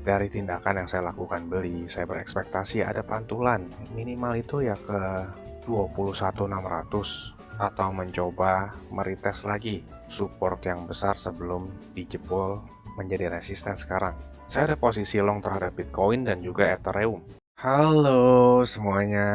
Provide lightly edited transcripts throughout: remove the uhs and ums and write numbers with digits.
Dari tindakan yang saya lakukan beli, saya berekspektasi ada pantulan. Minimal itu ya ke 21.600 atau mencoba meretest lagi support yang besar sebelum dijebol menjadi resisten sekarang. Saya ada posisi long terhadap Bitcoin dan juga Ethereum. Halo semuanya.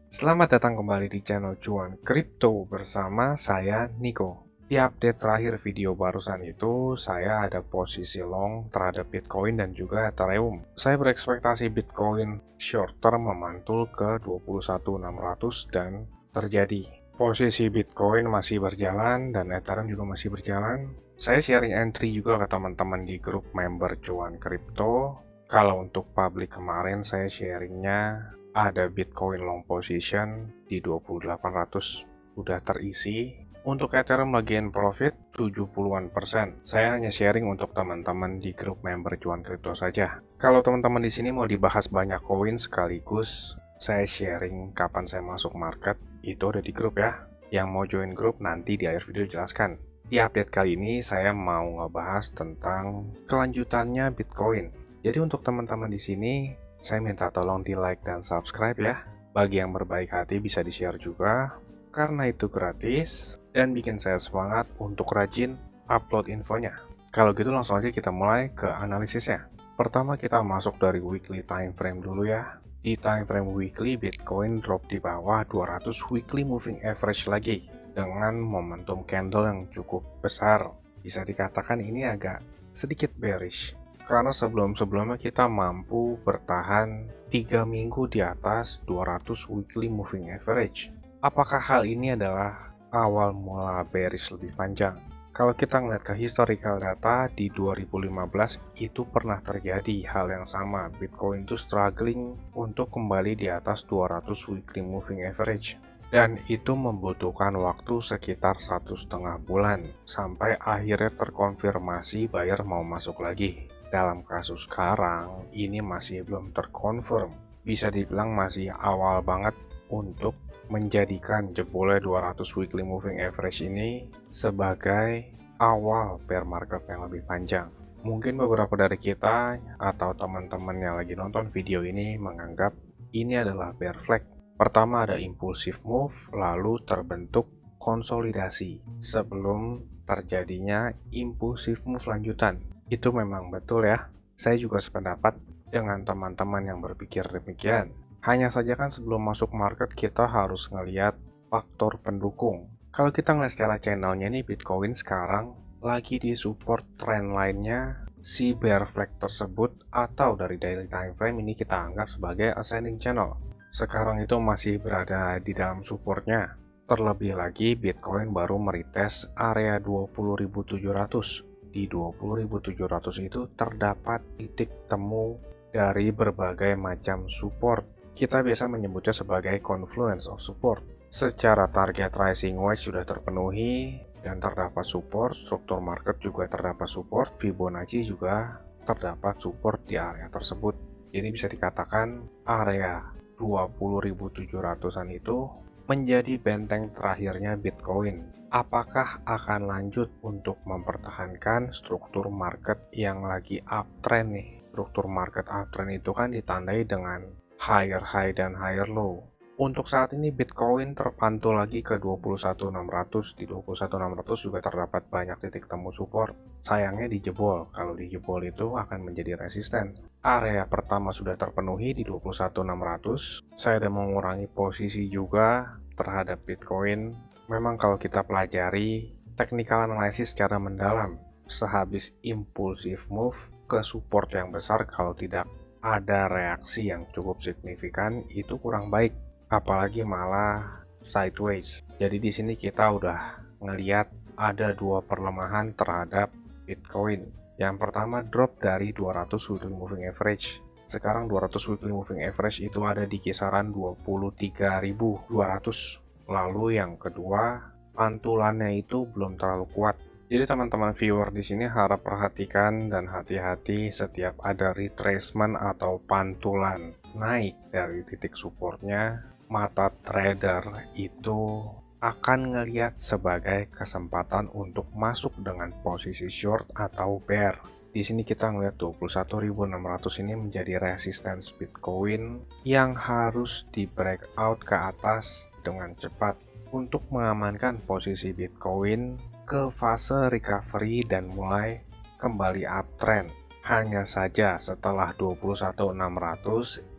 Selamat datang kembali di channel Cuan Kripto bersama saya Niko. Di update terakhir video barusan itu, saya ada posisi long terhadap Bitcoin dan juga Ethereum. Saya berekspektasi Bitcoin short term memantul ke 21.600 dan terjadi. Posisi Bitcoin masih berjalan dan Ethereum juga masih berjalan. Saya sharing entry juga ke teman-teman di grup member Cuan Kripto. Kalau untuk public kemarin saya sharingnya ada Bitcoin long position di 2800 sudah terisi. Untuk Ethereum bagian profit 70-an%. Saya hanya sharing untuk teman-teman di grup member Cuan Kripto saja. Kalau teman-teman di sini mau dibahas banyak koin sekaligus saya sharing kapan saya masuk market, itu ada di grup ya. Yang mau join grup nanti di akhir video jelaskan. Di update kali ini saya mau ngebahas tentang kelanjutannya Bitcoin. Jadi untuk teman-teman di sini saya minta tolong di like dan subscribe ya. Bagi yang berbaik hati bisa di share juga, karena itu gratis dan bikin saya semangat untuk rajin upload infonya. Kalau gitu langsung aja kita mulai ke analisisnya. Pertama kita masuk dari weekly time frame dulu ya. Di time frame weekly Bitcoin drop di bawah 200 weekly moving average lagi dengan momentum candle yang cukup besar. Bisa dikatakan ini agak sedikit bearish. Karena sebelum-sebelumnya kita mampu bertahan 3 minggu di atas 200 weekly moving average. Apakah hal ini adalah awal mula bearish lebih panjang? Kalau kita ngeliat ke historical data di 2015 itu pernah terjadi hal yang sama. Bitcoin itu struggling untuk kembali di atas 200 weekly moving average. Dan itu membutuhkan waktu sekitar 1,5 bulan sampai akhirnya terkonfirmasi buyer mau masuk lagi. Dalam kasus sekarang, ini masih belum terkonfirm. Bisa dibilang masih awal banget untuk menjadikan jebolnya 200 weekly moving average ini sebagai awal bear market yang lebih panjang. Mungkin beberapa dari kita atau teman-teman yang lagi nonton video ini menganggap ini adalah bear flag. Pertama ada impulsive move, lalu terbentuk konsolidasi sebelum terjadinya impulsive move lanjutan. Itu memang betul ya. Saya juga sependapat dengan teman-teman yang berpikir demikian. Hanya saja kan sebelum masuk market kita harus ngelihat faktor pendukung. Kalau kita ngelihat secara channelnya nih Bitcoin sekarang lagi di support trend lainnya si bear flag tersebut atau dari daily time frame ini kita anggap sebagai ascending channel. Sekarang itu masih berada di dalam supportnya. Terlebih lagi Bitcoin baru meretest area 20.700. Di 20.700 itu terdapat titik temu dari berbagai macam support. Kita biasa menyebutnya sebagai confluence of support. Secara target rising wedge sudah terpenuhi dan terdapat support, struktur market juga terdapat support, Fibonacci juga terdapat support di area tersebut. Jadi bisa dikatakan area 20.700-an itu menjadi benteng terakhirnya Bitcoin. Apakah akan lanjut untuk mempertahankan struktur market yang lagi uptrend nih? Struktur market uptrend itu kan ditandai dengan higher high dan higher low. Untuk saat ini Bitcoin terpantul lagi ke 21.600. Di 21.600 juga terdapat banyak titik temu support. Sayangnya dijebol. Kalau dijebol itu akan menjadi resisten. Area pertama sudah terpenuhi di 21.600. Saya sudah mengurangi posisi juga terhadap Bitcoin. Memang kalau kita pelajari technical analysis secara mendalam, sehabis impulsive move ke support yang besar, kalau tidak ada reaksi yang cukup signifikan itu kurang baik, apalagi malah sideways. Jadi di sini kita udah ngelihat ada dua perlemahan terhadap Bitcoin. Yang pertama drop dari 200 weekly moving average. Sekarang 200 weekly moving average itu ada di kisaran 23.200. Lalu yang kedua, pantulannya itu belum terlalu kuat. Jadi teman-teman viewer di sini harap perhatikan dan hati-hati setiap ada retracement atau pantulan naik dari titik supportnya, mata trader itu akan ngelihat sebagai kesempatan untuk masuk dengan posisi short atau bear. Di sini kita ngeliat 21.600 ini menjadi resistance Bitcoin yang harus di breakout ke atas dengan cepat untuk mengamankan posisi Bitcoin ke fase recovery dan mulai kembali uptrend. Hanya saja setelah 21.600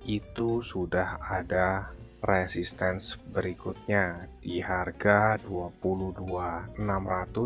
itu sudah ada resistance berikutnya di harga 22.600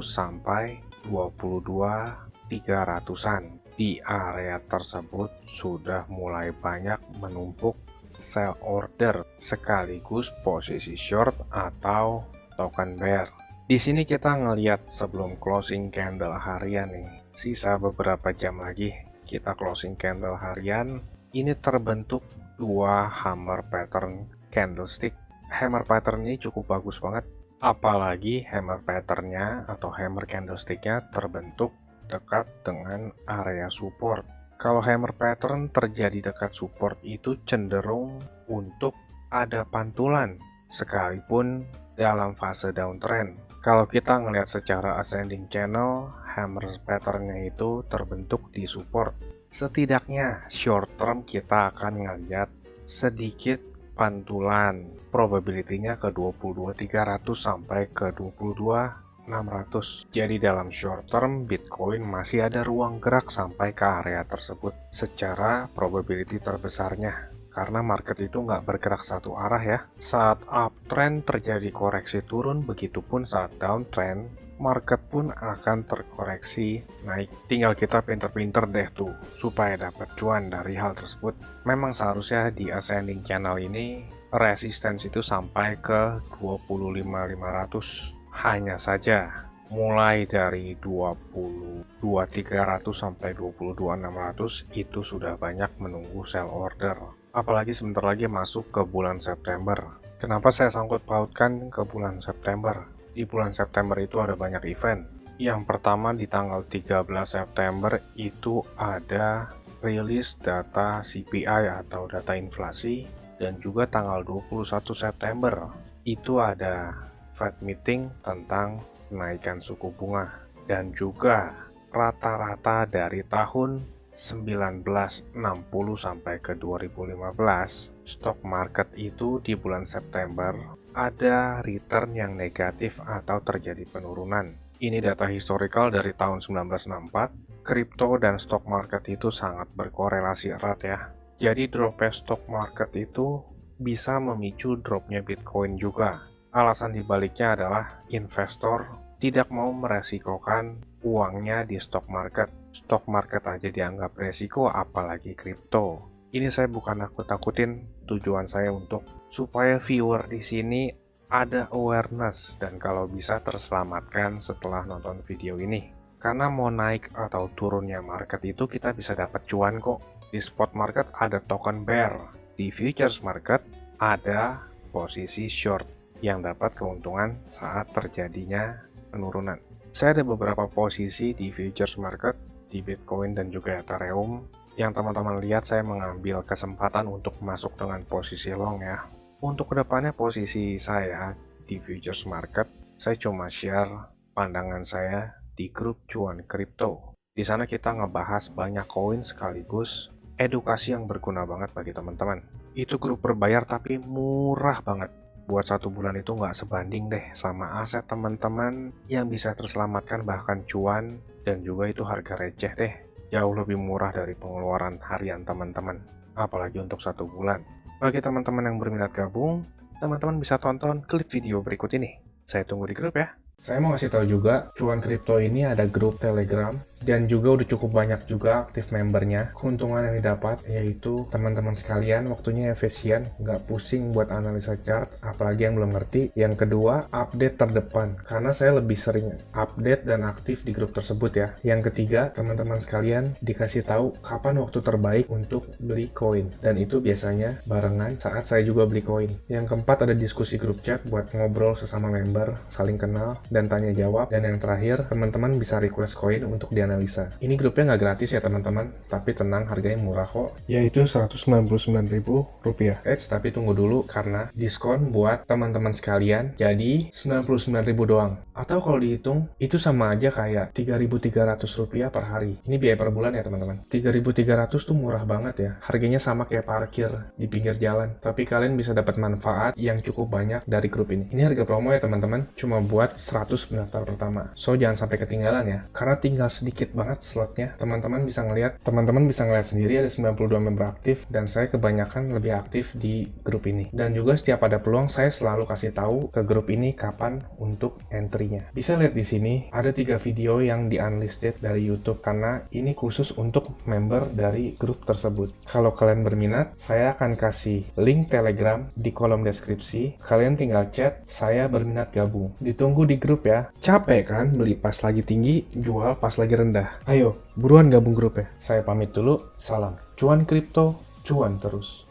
sampai 22.300-an. Di area tersebut sudah mulai banyak menumpuk sell order sekaligus posisi short atau token bear. Di sini kita ngelihat sebelum closing candle harian nih, sisa beberapa jam lagi kita closing candle harian. Ini terbentuk dua hammer pattern candlestick. Hammer pattern ini cukup bagus banget. Apalagi hammer patternnya atau hammer candlesticknya terbentuk dekat dengan area support. Kalau hammer pattern terjadi dekat support itu cenderung untuk ada pantulan sekalipun dalam fase downtrend. Kalau kita ngelihat secara ascending channel, hammer patternnya itu terbentuk di support. Setidaknya short term kita akan ngelihat sedikit pantulan, probability-nya ke 22.300 sampai ke 22.600. Jadi dalam short term Bitcoin masih ada ruang gerak sampai ke area tersebut secara probability terbesarnya, karena market itu nggak bergerak satu arah ya. Saat uptrend terjadi koreksi turun, begitupun saat downtrend market pun akan terkoreksi naik. Tinggal kita pinter-pinter deh tuh supaya dapat cuan dari hal tersebut. Memang seharusnya di ascending channel ini resistance itu sampai ke 25.500. Hanya saja mulai dari 22.300 sampai 22.600 itu sudah banyak menunggu sell order. Apalagi sebentar lagi masuk ke bulan September. Kenapa saya sangkut pautkan ke bulan September? Di bulan September itu ada banyak event. Yang pertama di tanggal 13 September itu ada rilis data CPI atau data inflasi, dan juga tanggal 21 September itu ada Fed meeting tentang kenaikan suku bunga, dan juga rata-rata dari tahun 1960 sampai ke 2015 stok market itu di bulan September ada return yang negatif atau terjadi penurunan. Ini data historical dari tahun 1964. Kripto dan stok market itu sangat berkorelasi erat ya. Jadi dropnya stok market itu bisa memicu dropnya Bitcoin juga. Alasan dibaliknya adalah investor tidak mau meresikokan uangnya di stok market. Stok market aja dianggap resiko, apalagi kripto. Ini saya bukan nakut-nakutin, tujuan saya untuk supaya viewer di sini ada awareness dan kalau bisa terselamatkan setelah nonton video ini. Karena mau naik atau turunnya market itu kita bisa dapat cuan kok. Di spot market ada token bear, di futures market ada posisi short yang dapat keuntungan saat terjadinya penurunan. Saya ada beberapa posisi di futures market, di Bitcoin dan juga Ethereum. Yang teman-teman lihat saya mengambil kesempatan untuk masuk dengan posisi long ya. Untuk kedepannya posisi saya di futures market, saya cuma share pandangan saya di grup cuan kripto. Di sana kita ngebahas banyak koin sekaligus edukasi yang berguna banget bagi teman-teman. Itu grup berbayar tapi murah banget. Buat 1 bulan itu nggak sebanding deh sama aset teman-teman yang bisa terselamatkan bahkan cuan, dan juga itu harga receh deh. Jauh lebih murah dari pengeluaran harian teman-teman, apalagi untuk 1 bulan. Bagi teman-teman yang berminat gabung, teman-teman bisa tonton klip video berikut ini. Saya tunggu di grup ya. Saya mau kasih tahu juga, Cuan Kripto ini ada grup Telegram dan juga udah cukup banyak juga aktif membernya. Keuntungan yang didapat yaitu teman-teman sekalian waktunya efisien, nggak pusing buat analisa chart, apalagi yang belum ngerti. Yang kedua, update terdepan, karena saya lebih sering update dan aktif di grup tersebut ya. Yang ketiga, teman-teman sekalian dikasih tahu kapan waktu terbaik untuk beli koin, dan itu biasanya barengan saat saya juga beli koin. Yang keempat, ada diskusi grup chat buat ngobrol sesama member, saling kenal dan tanya jawab. Dan yang terakhir, teman-teman bisa request koin untuk dianalisa. Ini grupnya nggak gratis ya teman-teman, tapi tenang, harganya murah kok, yaitu Rp199.000. Tapi tunggu dulu karena diskon buat teman-teman sekalian, jadi Rp99.000 doang. Atau kalau dihitung, itu sama aja kayak Rp3.300 per hari. Ini biaya per bulan ya teman-teman. Rp3.300 tuh murah banget ya. Harganya sama kayak parkir di pinggir jalan, tapi kalian bisa dapat manfaat yang cukup banyak dari grup ini. Ini harga promo ya teman-teman, cuma buat 100 pendaftar pertama. So jangan sampai ketinggalan ya, karena tinggal sedikit banget slotnya. Teman-teman bisa ngelihat sendiri ada 92 member aktif, dan saya kebanyakan lebih aktif di grup ini. Dan juga setiap ada peluang, saya selalu kasih tahu ke grup ini kapan untuk entry-nya. Bisa lihat di sini ada 3 video yang di unlisted dari YouTube, karena ini khusus untuk member dari grup tersebut. Kalau kalian berminat, saya akan kasih link Telegram di kolom deskripsi. Kalian tinggal chat, saya berminat gabung. Ditunggu di grup ya. Capek kan beli pas lagi tinggi, jual pas lagi rendah? Ayo, buruan gabung grup ya. Saya pamit dulu, salam. Cuan kripto, cuan terus.